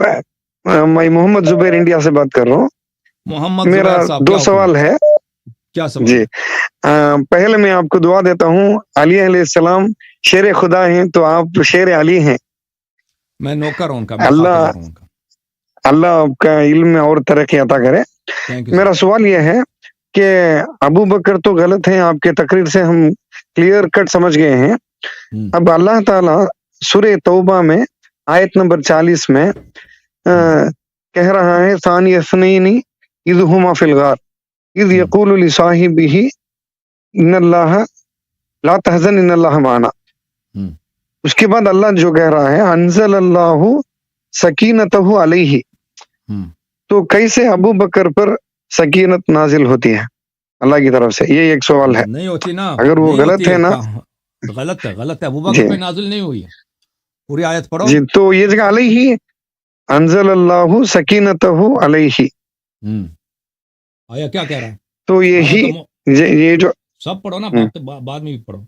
میں محمد زبیر انڈیا سے بات کر رہا ہوں. محمد میرا زبیر صاحب 2 سوال ہے. کیا سوال؟ جی پہلے میں آپ کو دعا دیتا ہوں. علی علیہ السلام شیر خدا ہیں تو آپ شیر علی ہیں. میں نوکر ہوں ان کا، میں اللہ خاطر ہوں ان کا. اللہ آپ کا علم میں اور ترقی عطا کرے. تھینک یو میرا سوال یہ ہے کہ ابو بکر تو غلط ہیں، آپ کے تقریر سے ہم کلیئر کٹ سمجھ گئے ہیں. اب اللہ تعالی سورہ توبہ میں آیت نمبر 40 میں کہہ رہا ہے ثانی اثنین اذ ہما فی الغار اذ یقول لصاحبہ ان اللہ لا تحزن ان اللہ معنا. اس کے بعد اللہ جو کہہ رہا ہے انزل اللہ سکینتہ علیہ، تو کیسے ابو بکر پر سکینت نازل ہوتی ہے اللہ کی طرف سے؟ یہ ایک سوال ہے. نہیں ہوتی نا، اگر وہ غلط ہے نا، غلط ہے. ابو بکر پہ نازل نہیں ہوئی ہے. پوری آیت پڑھو. جی تو یہ جگہ علیہ انزل اللہ سکینتہ علیہ، آیا کیا کہہ رہا ہے؟ تو یہ جو سب پڑھو نا، بعد میں بھی پڑھو.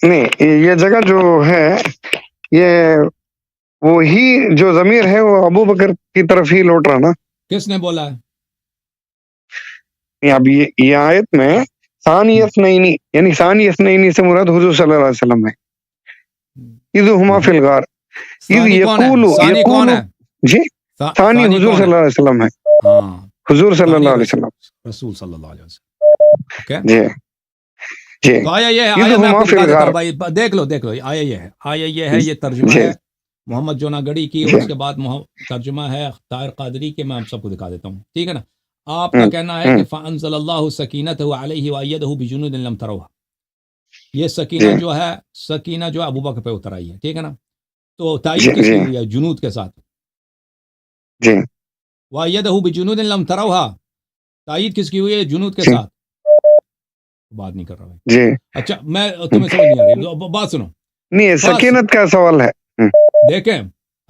نہیں، یہ جگہ جو ہے یہ وہی جو ضمیر ہے وہ ابو بکر کی طرف ہی لوٹ رہا نا. کس نے بولا ہے؟ اب یہ آیت میں ثانی اثنین یعنی ثانی اثنین سے مراد حضور صلی اللہ علیہ وسلم ہے. اذ ہما فی الغار اذ یقول جی ثانی حضور صلی اللہ علیہ وسلم ہے. حضور صلی اللہ علیہ وسلم، رسول صلی اللہ علیہ وسلم. جی جی تو آیا یہ ہے، آیا میں آپ کو بتا دیتا ہوں بھائی، دیکھ لو آیا یہ ہے، یہ ترجمہ ہے محمد جونا گڑی کی، اور اس کے بعد ترجمہ ہے طاہر قادری کے. میں آپ سب کو دکھا دیتا ہوں، ٹھیک ہے نا. آپ کا کہنا ہے کہ فَأَنزَلَ اللَّهُ سَكِينَتَهُ عَلَيْهِ وَأَيَّدَهُ بِجُنُودٍ لَمْ تَرَوْهَا. یہ سکینہ جو ہے ابو بکر پہ اتر آئی ہے، ٹھیک ہے نا. تو تائید کس کی ہوئی ہے؟ جنود کے ساتھ. جی وَأَيَّدَهُ بِجُنُودٍ لَمْ تَرَوْهَا، تائید کس کی ہوئی ہے؟ جنود کے ساتھ. بات نہیں کر رہا ہے جی. اچھا میں تمہیں سمجھ نہیں آ رہی، بات سنو. نہیں، سکینت کا سوال ہے. دیکھیں،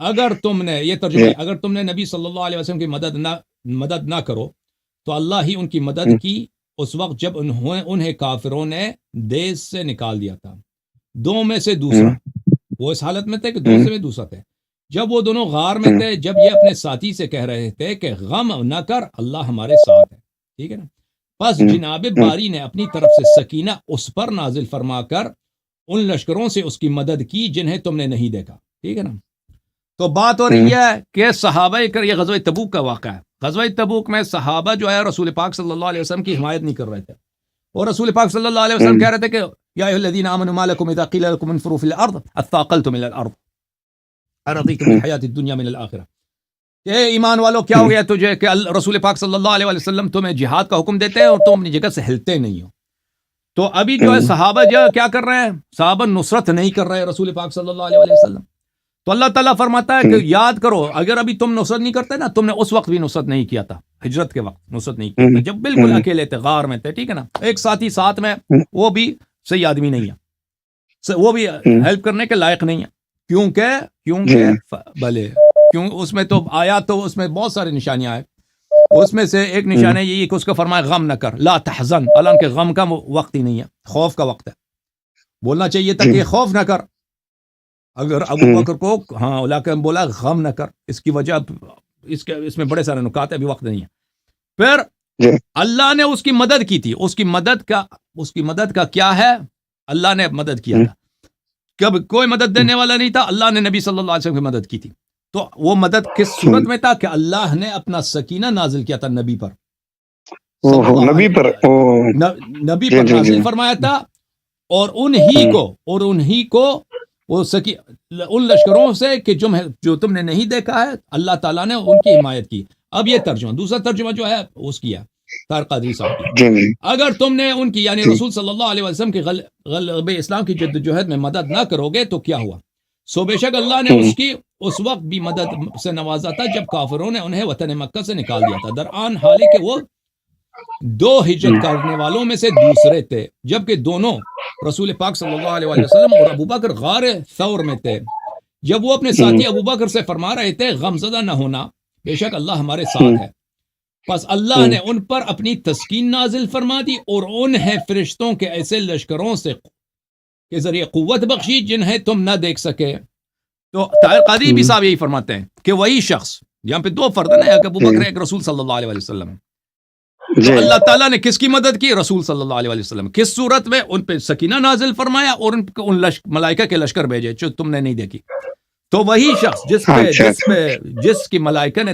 اگر تم نے یہ ترجمہ، اگر تم نے نبی صلی اللہ علیہ وسلم کی مدد نہ کرو تو اللہ ہی ان کی مدد کی اس وقت جب انہیں کافروں نے دیس سے نکال دیا تھا. 2 میں سے دوسرا، وہ اس حالت میں تھے کہ 2 میں دوسرا تھے. جب وہ دونوں غار میں تھے، جب یہ اپنے ساتھی سے کہہ رہے تھے کہ غم نہ کر، اللہ ہمارے ساتھ ہے، ٹھیک ہے نا. پس جناب باری نے اپنی طرف سے سکینہ اس پر نازل فرما کر ان لشکروں سے اس کی مدد کی جنہیں تم نے نہیں دیکھا، ٹھیک ہے نا. تو بات ہو رہی ہے کہ صحابہ یہ غزوہ تبوک کا واقعہ ہے. غزوہ تبوک میں صحابہ جو ہے رسول پاک صلی اللہ علیہ وسلم کی حمایت نہیں کر رہے تھے، اور رسول پاک صلی اللہ علیہ وسلم کہہ رہے تھے کہ یا ایھا الذین آمنوا ما لکم اذا قیل لکم انفروا فی الارض اثاقلتم الی الارض ارضیتم بالحیاۃ الدنیا من الآخرہ. کہ ایمان والو کیا ہو گیا تجھے کہ رسول پاک صلی اللہ علیہ وسلم تمہیں جہاد کا حکم دیتے ہیں اور تم اپنی جگہ سے ہلتے نہیں ہو. تو ابھی جو ہے صحابہ جو کیا کر رہے ہیں؟ صحابہ نصرت نہیں کر رہے رسول پاک صلی اللہ علیہ وسلم. تو اللہ تعالیٰ فرماتا ہے کہ یاد کرو، اگر ابھی تم نصرت نہیں کرتے نا، تم نے اس وقت بھی نصرت نہیں کیا تھا، ہجرت کے وقت نصرت نہیں کیا تھا، جب بالکل اکیلے تھے، غار میں تھے، ٹھیک ہے نا. ایک ساتھی ساتھ میں، وہ بھی صحیح آدمی نہیں ہے، وہ بھی ہیلپ کرنے کے لائق نہیں ہے. کیونکہ بھلے کیوں اس میں تو آیا، تو اس میں بہت ساری نشانیاں ہیں. اس میں سے ایک نشانی یہی کہ اس کو فرمایا غم نہ کر، لا تحزن، حالانکہ غم کا وقت ہی نہیں ہے، خوف کا وقت ہے. بولنا چاہیے تھا کہ خوف نہ کر. اگر ابو بکر کو لیکن بولا غم نہ کر، اس کی وجہ اس میں بڑے سارے نکات ہیں، ابھی وقت نہیں ہے. پھر اللہ نے اس کی مدد کی تھی. اس کی مدد کا کیا ہے؟ اللہ نے مدد کیا تھا. کب کوئی مدد دینے والا نہیں تھا، اللہ نے نبی صلی اللہ علیہ وسلم کی مدد کی تھی. تو وہ مدد کس صورت میں تھا کہ اللہ نے اپنا سکینہ نازل کیا تھا نبی پر، نبی پر نازل فرمایا تھا. اور انہی کو وہ ان لشکروں سے کہ جو تم نے نہیں دیکھا ہے، اللہ تعالیٰ نے ان کی حمایت کی. اب یہ ترجمہ، دوسرا ترجمہ جو ہے اس کیا طاہر قادری صاحب کی. اگر تم نے ان کی یعنی رسول صلی اللہ علیہ وسلم کی غلبہ اسلام کی جدوجہد میں مدد نہ کرو گے تو کیا ہوا؟ سو بے شک اللہ نے اس وقت بھی مدد سے نوازا تھا جب کافروں نے انہیں وطن مکہ سے نکال دیا تھا، درآن حال کہ وہ 2 ہجرت کرنے والوں میں سے دوسرے تھے، جبکہ دونوں رسول پاک صلی اللہ علیہ وسلم اور ابو بکر غار ثور میں تھے. جب وہ اپنے ساتھی ابو بکر سے فرما رہے تھے غمزدہ نہ ہونا، بے شک اللہ ہمارے ساتھ ہے. پس اللہ نے ان پر اپنی تسکین نازل فرما دی اور انہیں فرشتوں کے ایسے لشکروں سے کے ذریعے قوت بخشی جنہیں تم نہ دیکھ سکے. تو طاہر قادری بھی صاحب یہی فرماتے ہیں کہ وہی شخص، یہاں پہ دو فرد ہیں، ایک ابو بکر ہے، ایک رسول صلی اللہ علیہ وسلم ہے. تو اللہ تعالیٰ نے کس کی مدد کی؟ رسول صلی اللہ علیہ وسلم. کس صورت میں؟ ان پہ سکینہ نازل فرمایا اور ان ملائکہ کے لشکر بھیجے جو تم نے نہیں دیکھی. تو وہی شخص جس کی ملائکہ نے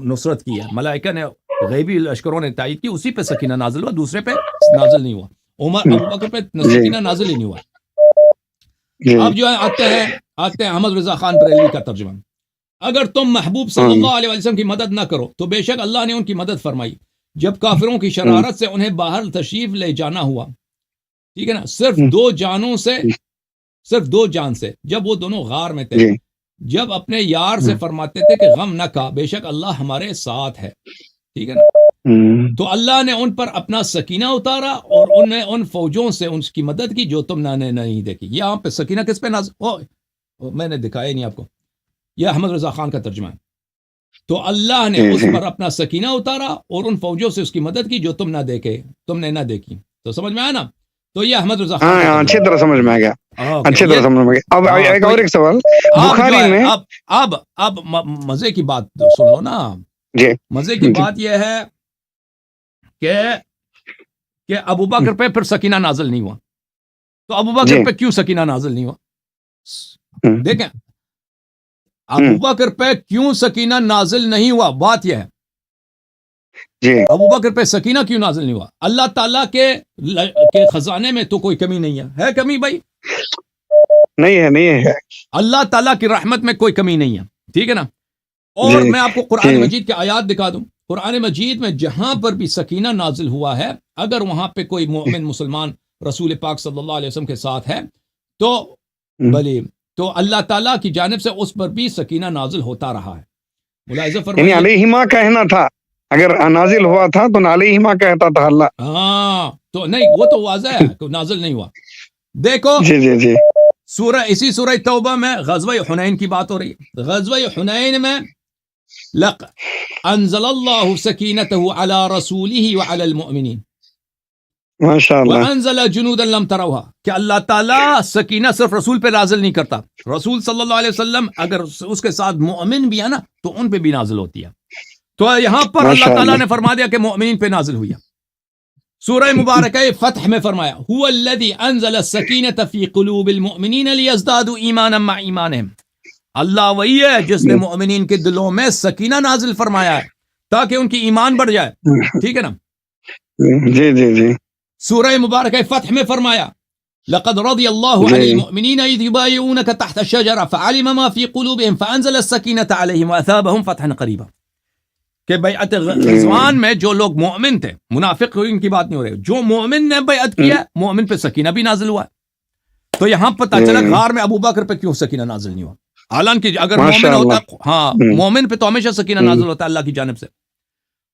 نصرت کی ہے، ملائکہ نے غیبی لشکروں نے تائید کی، اسی پہ سکینہ نازل ہوا، دوسرے پہ نازل نہیں ہوا. ابو بکر پہ سکینہ نازل ہی نہیں ہوا. اب جو ہے آتے ہیں احمد رضا خان بریلوی کا ترجمہ. اگر تم محبوب صلی اللہ علیہ وسلم کی مدد نہ کرو تو بے شک اللہ نے ان کی مدد فرمائی جب کافروں کی شرارت سے انہیں باہر تشریف لے جانا ہوا. ٹھیک ہے نا، صرف دو جان سے جب وہ دونوں غار میں تھے، جب اپنے یار سے فرماتے تھے کہ غم نہ کھا، بے شک اللہ ہمارے ساتھ ہے. ٹھیک ہے نا. تو اللہ نے ان پر اپنا سکینہ اتارا اور انہیں ان فوجوں سے ان کی مدد کی جو تم نے نہیں دیکھی. یہاں پہ سکینہ کس پہ نازل؟ میں نے دکھایا ہی نہیں آپ کو، یہ احمد رضا خان کا ترجمہ ہے. تو اللہ نے اس پر اپنا سکینہ اتارا اور ان فوجوں سے اس کی مدد کی جو تم نے نہ دیکھی. تو سمجھ میں آیا نا. تو یہ احمد رضا خان اچھی طرح سمجھ میں آ گیا، اچھی طرح سمجھ میں آ گیا. اب ایک اور ایک سوال بخاری میں، اب مزے کی بات سن لو نا. مزے کی بات یہ ہے کہ ابو بکر پہ پھر سکینہ نازل نہیں ہوا. تو ابو بکر پہ کیوں سکینہ نازل نہیں ہوا؟ دیکھیں ابو بکر پہ کیوں سکینہ نازل نہیں ہوا، بات یہ ہے. ابو بکر پہ سکینہ کیوں نازل نہیں ہوا؟ اللہ تعالیٰ کے خزانے میں تو کوئی کمی نہیں ہے کمی بھائی؟ نہیں ہے. اللہ تعالیٰ کی رحمت میں کوئی کمی نہیں ہے. ٹھیک ہے نا. اور میں آپ کو قرآن مجید کے آیات دکھا دوں. قرآن مجید میں جہاں پر بھی سکینہ نازل ہوا ہے، اگر وہاں پہ کوئی مومن مسلمان رسول پاک صلی اللہ علیہ وسلم کے ساتھ ہے تو اللہ تعالیٰ کی جانب سے اس پر بھی سکینہ نازل ہوتا رہا ہے. ملاحظہ فرمائیے، علیہما کہنا تھا، اگر نازل ہوا تھا تو علیہما کہتا تھا اللہ. تو نہیں، وہ تو واضح ہے کہ نازل نہیں ہوا. دیکھو جی اسی سورہ توبہ میں غزوہ حنین کی بات ہو رہی ہے. غزوہ حنین میں انزل اللہ سکینتہ علی رسولہ وعلی المؤمنین ماشاءاللہ، وانزل جنودا لم تروها، کہ اللہ تعالیٰ سکینہ صرف رسول پہ نازل نہیں کرتا، رسول صلی اللہ علیہ وسلم اگر اس کے ساتھ مؤمن بھی ہے نا تو ان پہ بھی نازل ہوتی ہے. تو یہاں پر اللہ تعالیٰ نے فرما دیا کہ مؤمنین پہ نازل ہوئی ہے. سورہ مبارکہ فتح میں فرمایا هو الذی انزل السکینۃ فی قلوب المؤمنین لیزدادوا ایمانا مع ایمانہم. اللہ وہی ہے جس نے مؤمنین کے دلوں میں سکینہ نازل فرمایا ہے تاکہ ان کی ایمان بڑھ جائے. ٹھیک ہے نا. جی سورہ مبارکہ فتح میں فرمایا لقد رضی اللہ عن المؤمنین اذ یبایعونک تحت الشجرہ فعلم ما فی قلوبہم فانزل السکینۃ علیہم واثابہم فتحا قریبا. کہ بیعت رضوان میں جو لوگ مومن تھے، منافق ان کی بات نہیں ہو رہی، جو مومن نے بیعت کیا مومن پہ سکینہ بھی نازل ہوا. تو یہاں پتہ چلا غار میں ابو بکر پہ کیوں سکینہ نازل نہیں ہوا. حالانکہ اگر مومن ہوتا، مومن پہ تو ہمیشہ سکینہ نازل ہوتا ہے اللہ کی جانب سے.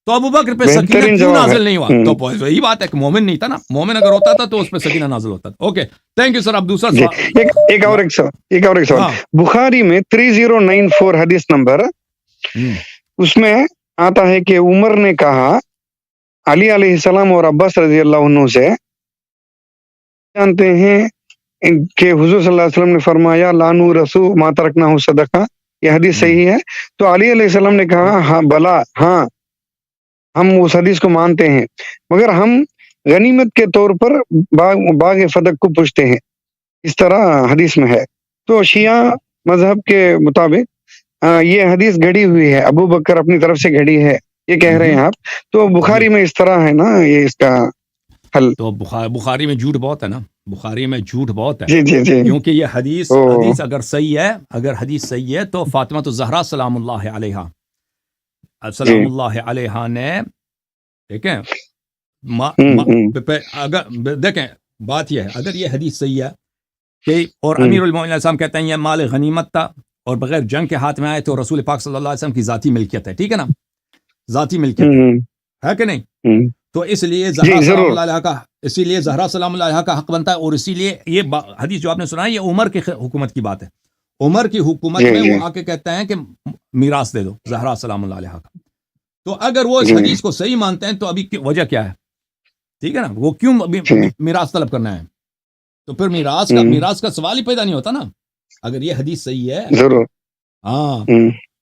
تو ابو بکر پہ سکینہ کیوں نازل نہیں ہوا؟ تو یہی بات ہے کہ مومن نہیں تھا نا. مومن اگر ہوتا تھا تو اس پہ سکینہ نازل ہوتا تھا. Okay, thank you sir. اب دوسرا سوال، ایک اور ایک سوال. بخاری میں 3094 حدیث نمبر، اس میں آتا ہے کہ عمر نے کہا علی علیہ السلام اور عباس رضی اللہ عنہ سے، جانتے ہیں کہ حضور صلی اللہ علیہ وسلم نے فرمایا لانو رسو ما ترکنہ صدقہ، یہ حدیث صحیح ہے. تو علی علیہ السلام نے کہا ہاں بلا، ہاں ہم اس حدیث کو مانتے ہیں، مگر ہم غنیمت کے طور پر باغ فتح کو پوچھتے ہیں. اس طرح حدیث میں ہے. تو شیعہ مذہب کے مطابق یہ حدیث گھڑی ہوئی ہے، ابو بکر اپنی طرف سے گھڑی ہے، یہ کہہ رہے ہیں آپ. تو بخاری میں اس طرح ہے نا، یہ اس کا حل. تو بخاری میں جھوٹ بہت ہے نا، بخاری میں جھوٹ بہت ہے. جی کیونکہ یہ حدیث اگر صحیح ہے، اگر حدیث صحیح ہے تو فاطمہ الزہرا سلام اللہ علیہا نے، ٹھیک ہے، اگر دیکھیں بات یہ ہے، اگر یہ حدیث صحیح ہے کہ اور امیر المومنین علیہ السلام کہتے ہیں یہ مال غنیمت تھا اور بغیر جنگ کے ہاتھ میں آئے تو رسول پاک صلی اللہ علیہ وسلم کی ذاتی ملکیت ہے. ٹھیک ہے نا، ذاتی ملکیت ہے کہ نہیں؟ تو اس لیے زہرا سلام اللہ علیہا کا حق بنتا ہے. اور اسی لیے یہ حدیث جو آپ نے سنا ہے یہ عمر کی حکومت کی بات ہے. عمر کی حکومت میں وہ آ کے کہتے ہیں کہ میراث دے دو زہرا سلام اللہ علیہا کا. تو اگر وہ اس حدیث کو صحیح مانتے ہیں تو ابھی وجہ کیا ہے؟ ٹھیک ہے نا، وہ کیوں میراث طلب کرنا ہے؟ تو پھر میراث کا سوال ہی پیدا نہیں ہوتا نا. اگر یہ حدیث صحیح ہے ضرور. ہاں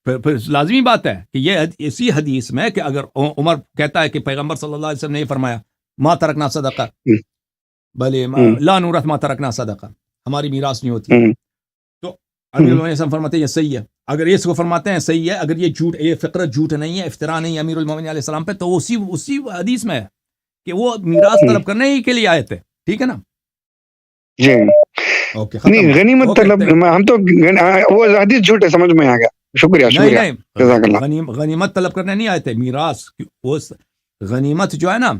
پھر لازمی بات ہے کہ یہ اسی حدیث میں کہ اگر عمر کہتا ہے کہ پیغمبر صلی اللہ علیہ وسلم نے یہ فرمایا ما ترکنا صدقہ بلے لا نورث ما ترکنا صدقہ، ہماری میراث نہیں ہوتی، تو امیر المومنین علیہ السلام فرماتے ہیں یہ صحیح ہے. اگر اس کو فرماتے ہیں صحیح ہے، اگر یہ جھوٹ، یہ فقرہ جھوٹ نہیں ہے، افتراء نہیں ہے امیر المومنین علیہ السلام پہ، تو اسی حدیث میں ہے کہ وہ میراث طلب کرنے ہی کے لیے آئے تھے. ٹھیک ہے نا؟ جی اوکے ختم. نہیں غنیمت طلب ہم تو وہ حدیث جھوٹ ہے، سمجھ میں آ گیا. شکریہ شکریہ. جزاک اللہ. غنیمت طلب کرنے نہیں آئے تھے، میراث. غنیمت جو ہے نا،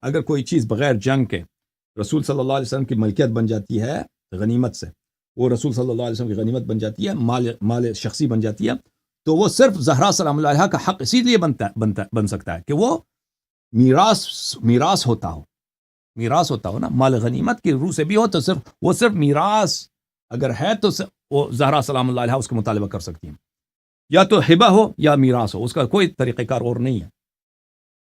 اگر کوئی چیز بغیر جنگ کے رسول صلی اللہ علیہ وسلم کی ملکیت بن جاتی ہے غنیمت سے، وہ رسول صلی اللہ علیہ وسلم کی غنیمت بن جاتی ہے، مال شخصی بن جاتی ہے، تو وہ صرف زہرا سلام اللہ علیہا کا حق اسی لیے بن سکتا ہے کہ وہ میراث ہوتا ہو نا. مال غنیمت کی روح سے بھی ہو تو صرف میراث اگر ہے تو وہ زہرا سلام اللہ علیہا اس کا مطالبہ کر سکتی ہیں، یا تو ہبہ ہو یا میراث ہو، اس کا کوئی طریقہ کار اور نہیں ہے.